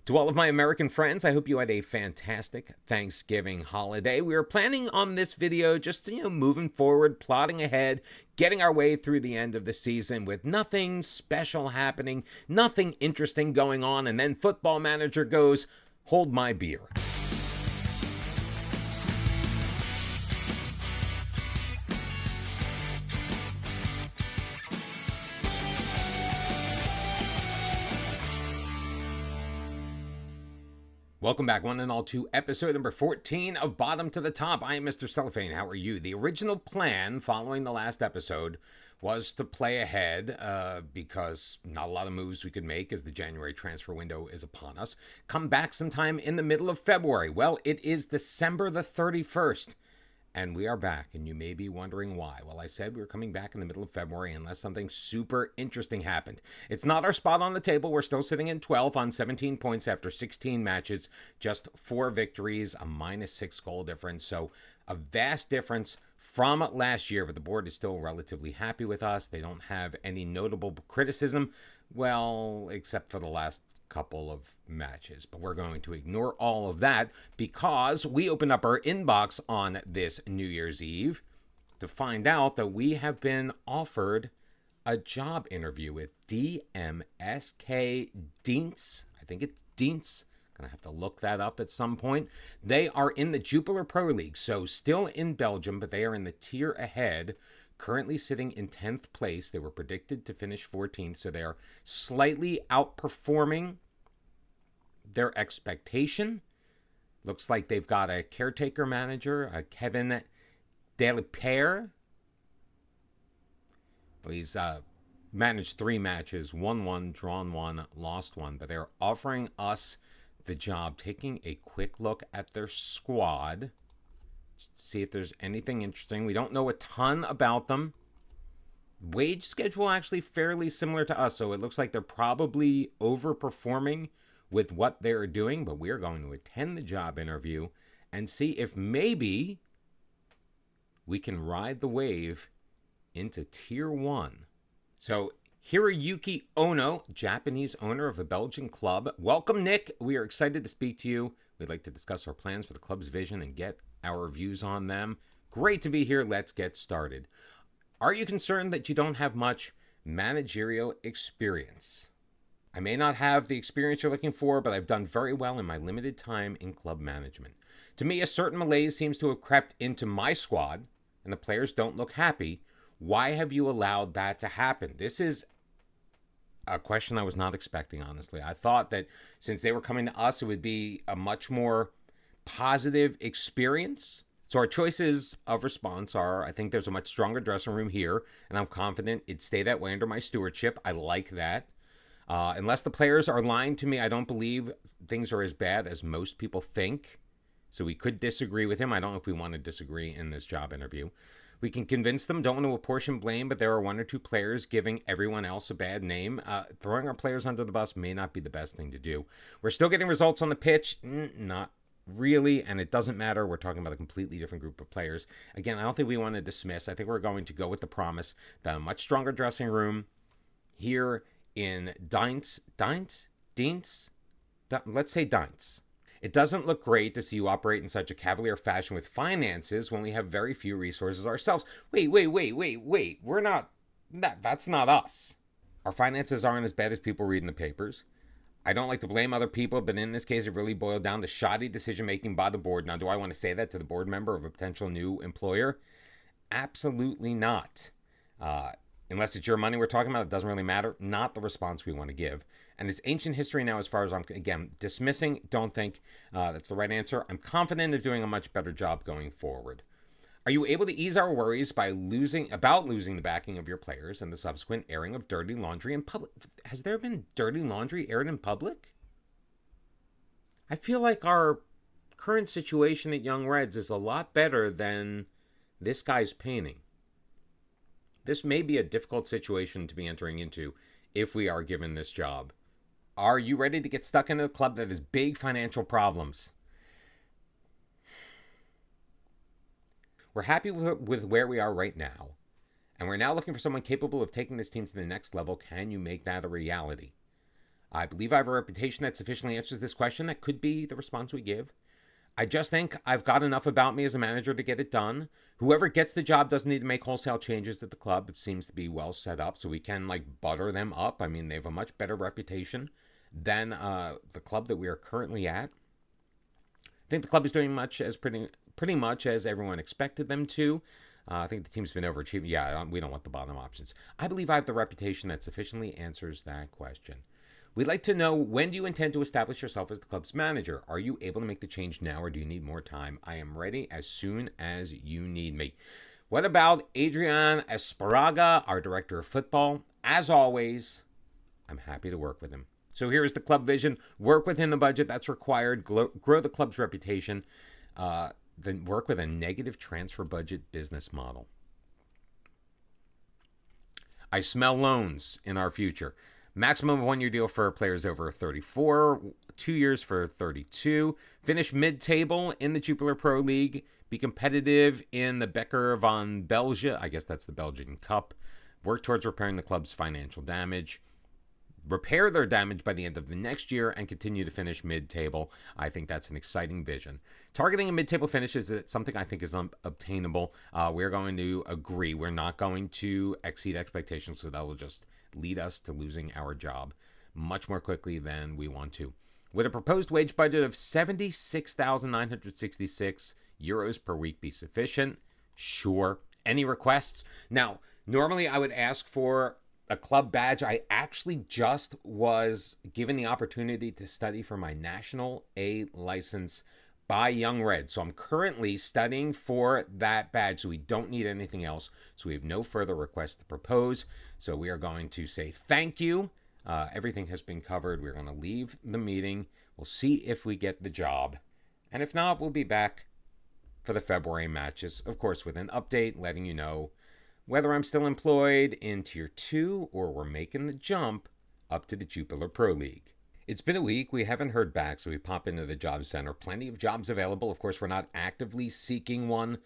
To all of my American friends, I hope you had a fantastic Thanksgiving holiday. We are planning on this video just, moving forward, plotting ahead, getting our way through the end of the season with nothing special happening, nothing interesting going on, and then Football Manager goes, "Hold my beer." Welcome back, one and all, to episode number 14 of Bottom to the Top. I am Mr. Cellophane. How are you? The original plan following the last episode was to play ahead because not a lot of moves we could make as the January transfer window is upon us. Come back sometime in the middle of February. Well, it is December the 31st. And we are back, and you may be wondering why. Well, I said we were coming back in the middle of February unless something super interesting happened. It's not our spot on the table. We're still sitting in 12th on 17 points after 16 matches, just 4 victories, a -6 goal difference. So a vast difference from last year, but the board is still relatively happy with us. They don't have any notable criticism, well, except for the last couple of matches. But we're going to ignore all of that because we opened up our inbox on this New Year's Eve to find out that we have been offered a job interview with DMSK Dienst. I think it's Dienst. Gonna have to look that up at some point. They are in the Jupiler Pro League, so still in Belgium, but they are in the tier ahead, currently sitting in 10th place. They were predicted to finish 14th, so they are slightly outperforming their expectation. Looks like they've got a caretaker manager, a Kevin Delapierre. Well, he's managed 3 matches, won 1, drawn 1, lost 1, but they're offering us the job. Taking a quick look at their squad, just to see if there's anything interesting. We don't know a ton about them. Wage schedule actually fairly similar to us, so it looks like they're probably overperforming with what they're doing, but we're going to attend the job interview and see if maybe we can ride the wave into Tier 1. So Hiroyuki Ono, Japanese owner of a Belgian club. Welcome, Nick. We are excited to speak to you. We'd like to discuss our plans for the club's vision and get our views on them. Great to be here. Let's get started. Are you concerned that you don't have much managerial experience? I may not have the experience you're looking for, but I've done very well in my limited time in club management. To me, a certain malaise seems to have crept into my squad, and the players don't look happy. Why have you allowed that to happen? This is a question I was not expecting, honestly. I thought that since they were coming to us, it would be a much more positive experience. So our choices of response are, I think there's a much stronger dressing room here, and I'm confident it'd stay that way under my stewardship. I like that. Unless the players are lying to me, I don't believe things are as bad as most people think. So we could disagree with him. I don't know if we want to disagree in this job interview. We can convince them, don't want to apportion blame, but there are 1 or 2 players giving everyone else a bad name. Throwing our players under the bus may not be the best thing to do. We're still getting results on the pitch. Not really, and it doesn't matter. We're talking about a completely different group of players. Again, I don't think we want to dismiss. I think we're going to go with the promise that a much stronger dressing room here in Dienst. Let's say Dienst. It doesn't look great to see you operate in such a cavalier fashion with finances when we have very few resources ourselves. Wait. We're not, that's not us. Our finances aren't as bad as people read in the papers. I don't like to blame other people, but in this case, it really boiled down to shoddy decision-making by the board. Now, do I want to say that to the board member of a potential new employer? Absolutely not. Unless it's your money we're talking about, it doesn't really matter. Not the response we want to give. And it's ancient history now as far as I'm, again, dismissing. Don't think that's the right answer. I'm confident of doing a much better job going forward. Are you able to ease our worries by losing the backing of your players and the subsequent airing of dirty laundry in public? Has there been dirty laundry aired in public? I feel like our current situation at Young Reds is a lot better than this guy's painting. This may be a difficult situation to be entering into if we are given this job. Are you ready to get stuck into a club that has big financial problems? We're happy with where we are right now, and we're now looking for someone capable of taking this team to the next level. Can you make that a reality? I believe I have a reputation that sufficiently answers this question. That could be the response we give. I just think I've got enough about me as a manager to get it done. Whoever gets the job doesn't need to make wholesale changes at the club. It seems to be well set up, so we can butter them up. I mean, they have a much better reputation than the club that we are currently at. I think the club is doing pretty much as everyone expected them to. I think the team's been overachieving. Yeah, we don't want the bottom options. I believe I have the reputation that sufficiently answers that question. We'd like to know, when do you intend to establish yourself as the club's manager? Are you able to make the change now, or do you need more time? I am ready as soon as you need me. What about Adrian Esparaga, our director of football? As always, I'm happy to work with him. So here is the club vision. Work within the budget that's required. Grow the club's reputation. Then work with a negative transfer budget business model. I smell loans in our future. Maximum of 1-year deal for players over 34, 2 years for 32. Finish mid-table in the Jupiler Pro League. Be competitive in the Beker van België. I guess that's the Belgian Cup. Work towards repairing the club's financial damage. Repair their damage by the end of the next year and continue to finish mid-table. I think that's an exciting vision. Targeting a mid-table finish is something I think is obtainable. We're going to agree. We're not going to exceed expectations, so that will just lead us to losing our job much more quickly than we want to. Would a proposed wage budget of 76,966 euros per week be sufficient? Sure. Any requests? Now, normally I would ask for a club badge. I actually just was given the opportunity to study for my National A license by Young Red. So I'm currently studying for that badge, so we don't need anything else. So we have no further requests to propose. So we are going to say thank you. Everything has been covered. We're going to leave the meeting. We'll see if we get the job. And if not, we'll be back for the February matches, of course, with an update letting you know whether I'm still employed in Tier 2 or we're making the jump up to the Jupiler Pro League. It's been a week. We haven't heard back, so we pop into the job center. Plenty of jobs available. Of course, we're not actively seeking one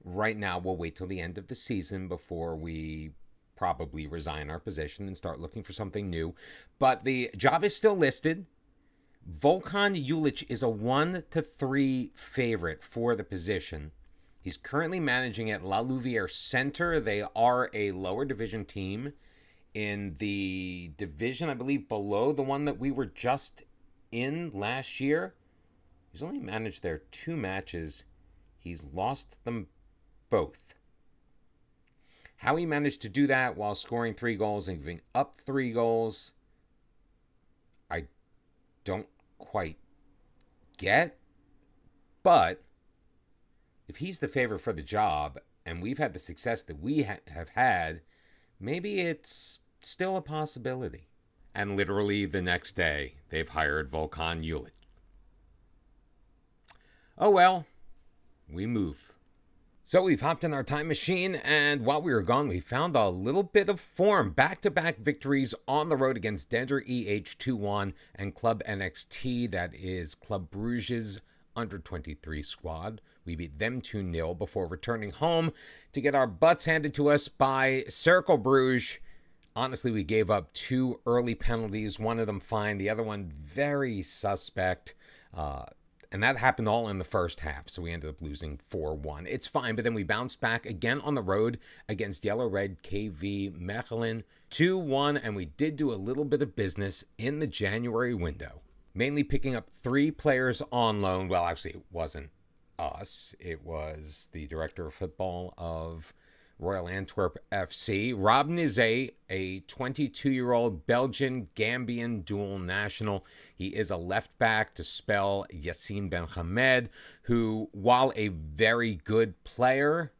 right now. We'll wait till the end of the season before we probably resign our position and start looking for something new. But the job is still listed. Volkan Julic is a 1-3 favorite for the position. He's currently managing at La Louvière Center. They are a lower division team in the division, I believe, below the one that we were just in last year. He's only managed there 2 matches. He's lost them both. How he managed to do that while scoring 3 goals and giving up 3 goals, I don't quite get. But if he's the favorite for the job and we've had the success that we have had, maybe it's still a possibility. And literally the next day, they've hired Volkan Julic. Oh well, we move. So we've hopped in our time machine, and while we were gone, we found a little bit of form. Back-to-back victories on the road against Dander EH 2-1 and Club NXT, that is Club Bruges' under-23 squad. We beat them 2-0 before returning home to get our butts handed to us by Cercle Bruges. Honestly, we gave up 2 early penalties, one of them fine, the other one very suspect. And that happened all in the first half, so we ended up losing 4-1. It's fine, but then we bounced back again on the road against Yellow Red KV Mechelen 2-1, and we did do a little bit of business in the January window. Mainly picking up 3 players on loan. Well, actually, it wasn't us. It was the director of football of Royal Antwerp FC, Rob Nizet, a 22-year-old Belgian-Gambian dual national. He is a left back to spell Yassine Ben Hamed, who, while a very good player,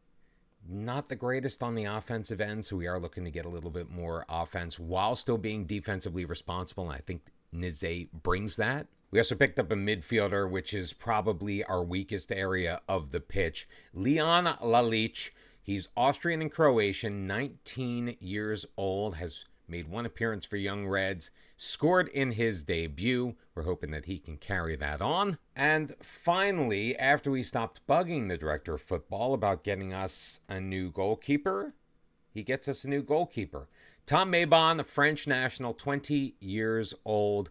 not the greatest on the offensive end, so we are looking to get a little bit more offense while still being defensively responsible, and I think Nizet brings that. We also picked up a midfielder, which is probably our weakest area of the pitch, Leon Lalic. He's Austrian and Croatian, 19 years old, has made 1 appearance for Young Reds, scored in his debut. We're hoping that he can carry that on. And finally, after we stopped bugging the director of football about getting us a new goalkeeper, he gets us a new goalkeeper. Tom Maybon, the French national, 20 years old.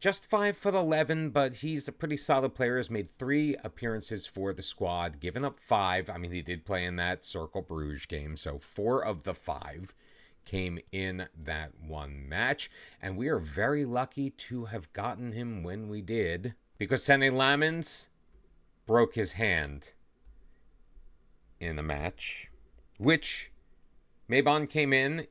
Just 5'11", but he's a pretty solid player. Has made 3 appearances for the squad, given up 5. I mean, he did play in that Cercle Bruges game, so 4 of the 5 came in that one match. And we are very lucky to have gotten him when we did, because Sene Lamens broke his hand in the match, which Maybon came in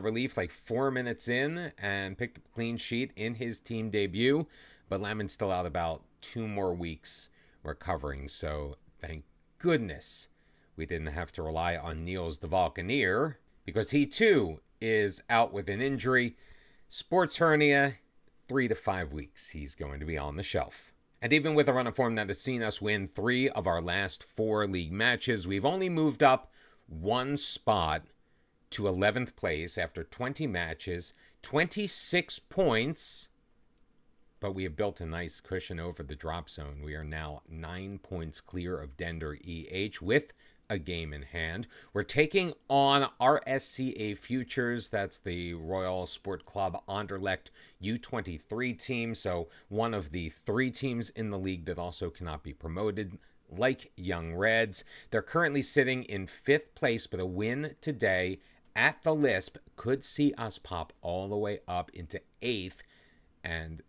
relief like 4 minutes in and picked up a clean sheet in his team debut. But Lamon's still out about 2 more weeks recovering. So thank goodness we didn't have to rely on Niels de Valkenier, because he too is out with an injury. Sports hernia, 3 to 5 weeks. He's going to be on the shelf. And even with a run of form that has seen us win 3 of our last 4 league matches, we've only moved up 1 spot to 11th place after 20 matches, 26 points, but we have built a nice cushion over the drop zone. We are now 9 points clear of Dender EH with a game in hand. We're taking on RSCA Futures. That's the Royal Sport Club Anderlecht U23 team. So one of the 3 teams in the league that also cannot be promoted, like Young Reds. They're currently sitting in 5th place, but a win today at the Lisp could see us pop all the way up into 8th and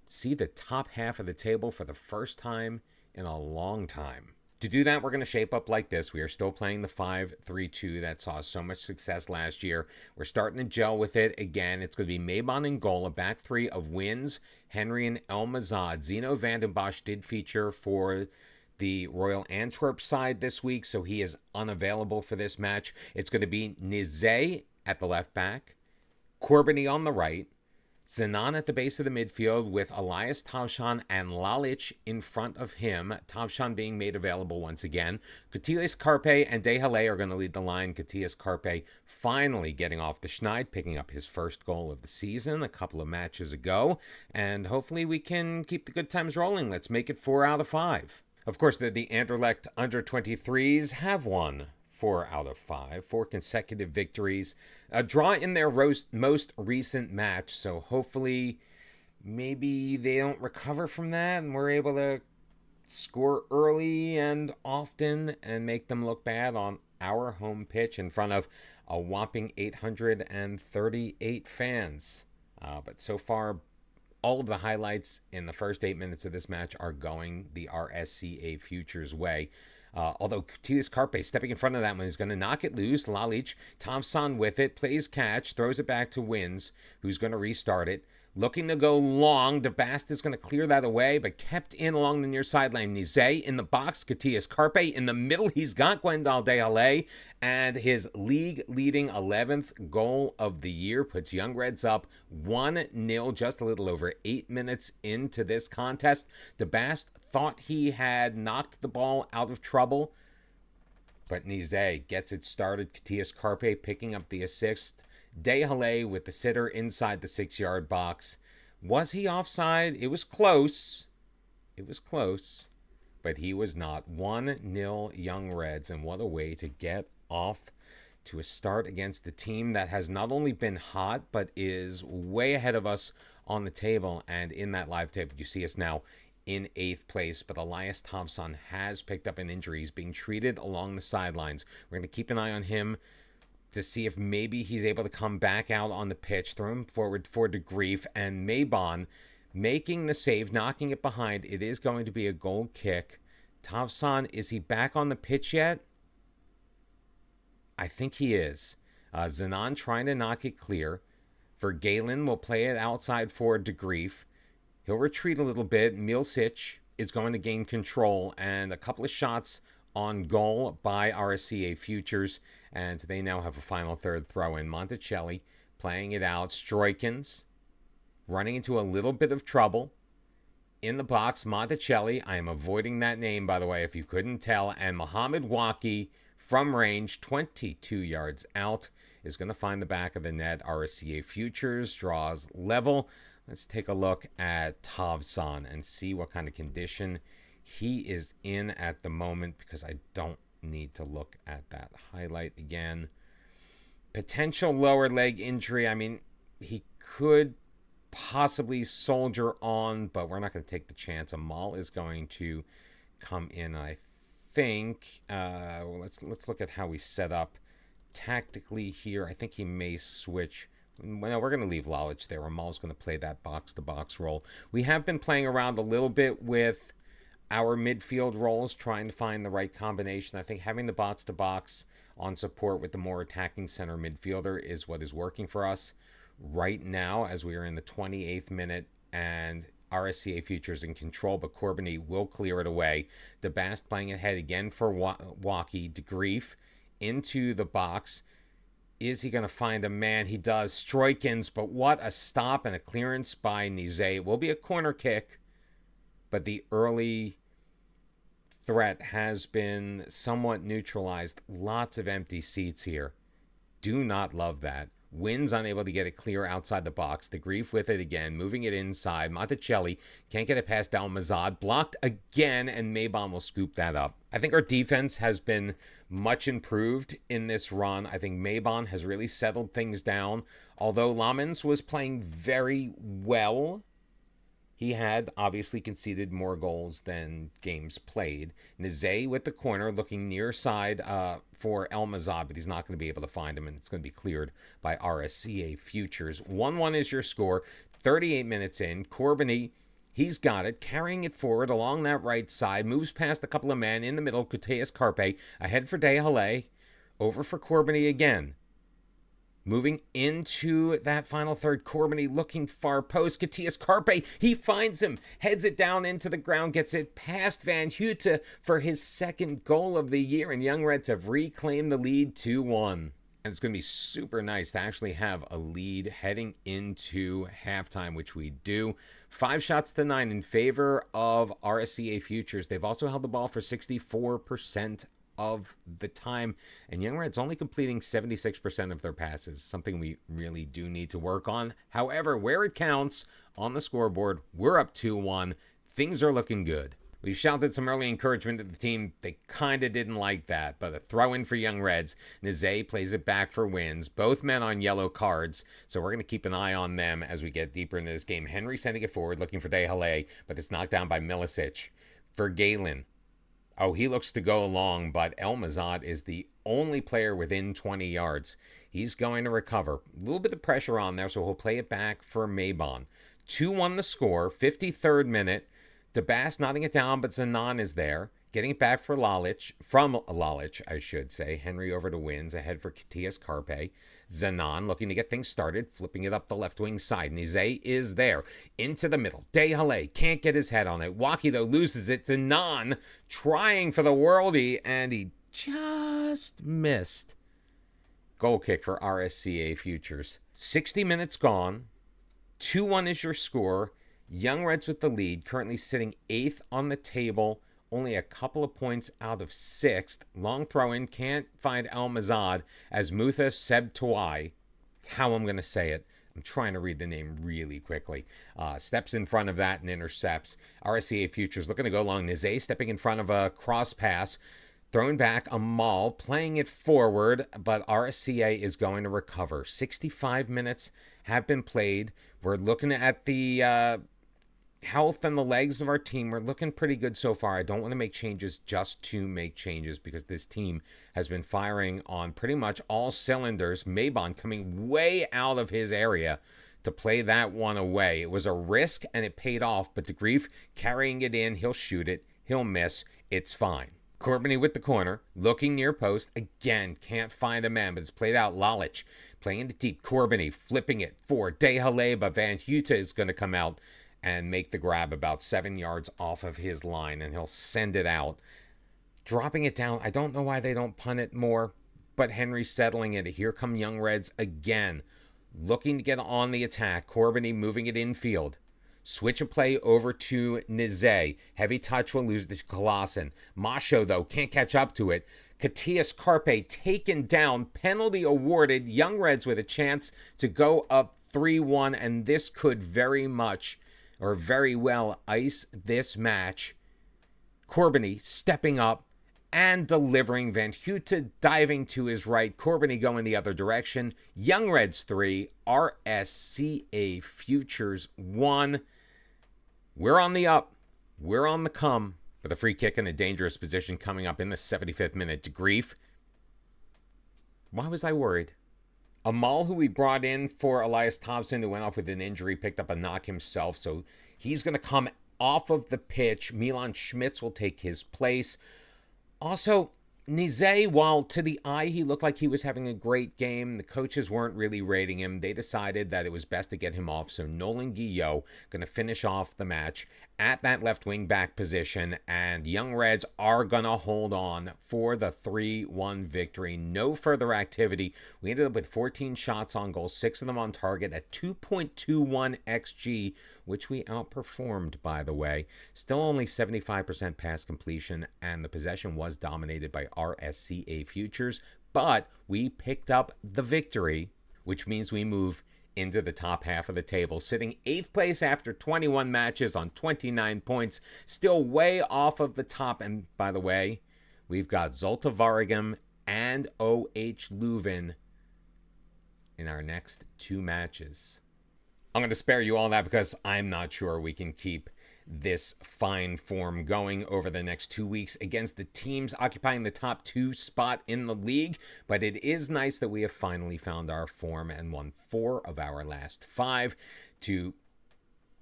see the top half of the table for the first time in a long time. To do that, we're going to shape up like this. We are still playing the 5-3-2 that saw so much success last year. We're starting to gel with it again. It's going to be Maybon in goal, a back 3 of Wins, Henry, and Elmazad. Zeno Vandenbosch did feature for the Royal Antwerp side this week, so he is unavailable for this match. It's going to be Nizet at the left back, Corbiny on the right, Zenon at the base of the midfield with Elias Tavshan and Lalic in front of him. Tavshan being made available once again. Cotillas Carpe and Dehale are going to lead the line. Cotillas Carpe finally getting off the schneid, picking up his first goal of the season a couple of matches ago. And hopefully we can keep the good times rolling. Let's make it 4 out of 5. Of course, the Anderlecht under-23s have won 4 out of 5, 4 consecutive victories. A draw in their most recent match, so hopefully maybe they don't recover from that and we're able to score early and often and make them look bad on our home pitch in front of a whopping 838 fans. But so far, all of the highlights in the first 8 minutes of this match are going the RSCA Futures way. Although Cotillas Carpe stepping in front of that one is going to knock it loose. Lalic, Thompson with it, plays catch, throws it back to Wins, who's going to restart it. Looking to go long. DeBast is going to clear that away, but kept in along the near sideline. Nizet in the box. Cotillas Carpe in the middle. He's got Gwendal Dehale, and his league-leading 11th goal of the year puts Young Reds up 1-0, just a little over 8 minutes into this contest. DeBast thought he had knocked the ball out of trouble, but Nizet gets it started. Cotillas Carpe picking up the assist. Dehale with the sitter inside the 6-yard box. Was he offside? It was close. But he was not. 1-0 Young Reds, and what a way to get off to a start against the team that has not only been hot, but is way ahead of us on the table. And in that live table, you see us now in 8th place, but Elias Thompson has picked up an injury. He's being treated along the sidelines. We're going to keep an eye on him to see if maybe he's able to come back out on the pitch, throw him forward for De Grief, and Maybon making the save, knocking it behind. It is going to be a goal kick. Tavsan, is he back on the pitch yet? I think he is. Zenon trying to knock it clear. Vergalen will play it outside for De Grief. He'll retreat a little bit. Milsic is going to gain control, and a couple of shots on goal by RSCA Futures, and they now have a final third throw in. Monticelli playing it out. Stroikens running into a little bit of trouble in the box. Monticelli, I am avoiding that name, by the way, if you couldn't tell, and Mohamed Waki from range, 22 yards out, is going to find the back of the net. RSCA Futures draws level. Let's take a look at Tavsan and see what kind of condition he is in at the moment, because I don't need to look at that highlight again. Potential lower leg injury. I mean, he could possibly soldier on, but we're not going to take the chance. Amal is going to come in, I think. Let's look at how we set up tactically here. I think he may switch. Well, we're going to leave Lalich there. Amal's going to play that box-to-box role. We have been playing around a little bit with our midfield roles, trying to find the right combination. I think having the box-to-box on support with the more attacking center midfielder is what is working for us right now, as we are in the 28th minute and RSCA Futures in control, but Corbiny will clear it away. DeBast playing ahead again for Walkie. DeGrief into the box. Is he going to find a man? He does. Stroikens, but what a stop and a clearance by Nize. It will be a corner kick, but the early threat has been somewhat neutralized. Lots of empty seats here. Do not love that. Wins unable to get it clear outside the box. The Grief with it again, moving it inside. Monticelli can't get it past Almazad. Blocked again, and Maybon will scoop that up. I think our defense has been much improved in this run. I think Maybon has really settled things down. Although Lamens was playing very well, he had obviously conceded more goals than games played. Nize with the corner, looking near side for Almazad, but he's not going to be able to find him, and it's going to be cleared by RSCA Futures. 1-1 is your score. 38 minutes in. Corbiny, he's got it, carrying it forward along that right side, moves past a couple of men in the middle. Kuteas Carpe ahead for De Halle, over for Corbiny again. Moving into that final third, Corbiny looking far post. Katias Carpe, he finds him, heads it down into the ground, gets it past Van Hute for his second goal of the year, and Young Reds have reclaimed the lead 2-1. And it's going to be super nice to actually have a lead heading into halftime, which we do. 5 shots to 9 in favor of RSCA Futures. They've also held the ball for 64% of the time, and Young Reds only completing 76% of their passes, something we really do need to work on. However, where it counts on the scoreboard, we're up 2-1. Things are looking good. We've shouted some early encouragement at the team. They kind of didn't like that, but a throw in for Young Reds. Nize plays it back for Wins. Both men on yellow cards, so we're going to keep an eye on them as we get deeper into this game. Henry sending it forward, looking for De Halle, but it's knocked down by Milicic. For Galen. Oh, he looks to go along, but Almazad is the only player within 20 yards. He's going to recover. A little bit of pressure on there, so he'll play it back for Maybon. 2-1 the score, 53rd minute. DeBast knotting it down, but Zanon is there. Getting it back for Lalich, from Lalich, I should say. Henry over to Wins, ahead for Katias Carpe. Zanon looking to get things started, flipping it up the left wing side. Nize is there. Into the middle. De Halle can't get his head on it. Waki, though, loses it. Zanon trying for the worldie, and he just missed. Goal kick for RSCA Futures. 60 minutes gone. 2-1 is your score. Young Reds with the lead, currently sitting 8th on the table. Only a couple of points out of 6th. Long throw in, can't find Almazad as Mutha Sebtawai. That's how I'm going to say it. I'm trying to read the name really quickly. Steps in front of that and intercepts. RSCA Futures looking to go long. Nize stepping in front of a cross pass. Thrown back, Amal playing it forward, but RSCA is going to recover. 65 minutes have been played. We're looking at the health and the legs of our team. We're looking pretty good so far. I don't want to make changes just to make changes because this team has been firing on pretty much all cylinders. Maybon coming way out of his area to play that one away. It was a risk and it paid off, but DeGrief carrying it in. He'll shoot it. He'll miss. It's fine. Corbiny with the corner, looking near post. Again, can't find a man, but it's played out. Lalich playing it deep. Corbiny flipping it for De Halle, but Van Hute is going to come out and make the grab about 7 yards off of his line, and he'll send it out. Dropping it down. I don't know why they don't punt it more, but Henry settling it. Here come Young Reds again, looking to get on the attack. Corbiny moving it infield. Switch of play over to Nize. Heavy touch will lose to Colossen. Masho, though, can't catch up to it. Katias Carpe taken down. Penalty awarded. Young Reds with a chance to go up 3-1, and this could very much or very well ice this match. Corbiny stepping up and delivering. Van Hute diving to his right. Corbiny going the other direction. Young Reds 3. RSCA Futures 1. We're on the up. We're on the come. With a free kick in a dangerous position coming up in the 75th minute to grief. Why was I worried? Amal, who we brought in for Elias Thompson, who went off with an injury, picked up a knock himself, so he's going to come off of the pitch. Milan Schmitz will take his place. Also, Nize, while to the eye he looked like he was having a great game, the coaches weren't really rating him. They decided that it was best to get him off, so Nolan Guillot going to finish off the match at that left wing back position, and Young Reds are going to hold on for the 3-1 victory. No further activity. We ended up with 14 shots on goal, 6 of them on target at 2.21 XG, which we outperformed, by the way. Still only 75% pass completion, and the possession was dominated by RSCA Futures, but we picked up the victory, which means we move into the top half of the table, sitting 8th place after 21 matches on 29 points, still way off of the top. And by the way, we've got Zulte Waregem and OH Leuven in our next 2 matches. I'm going to spare you all that because I'm not sure we can keep this fine form going over the next 2 weeks against the teams occupying the top 2 spot in the league. But it is nice that we have finally found our form and won 4 of our last 5 to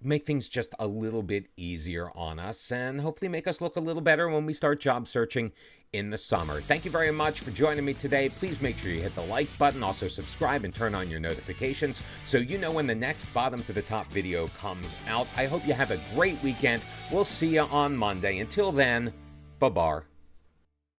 make things just a little bit easier on us and hopefully make us look a little better when we start job searching in the summer. Thank you very much for joining me today. Please make sure you hit the like button, also subscribe and turn on your notifications so you know when the next bottom to the top video comes out. I hope you have a great weekend. We'll see you on Monday. Until then, bye-bye.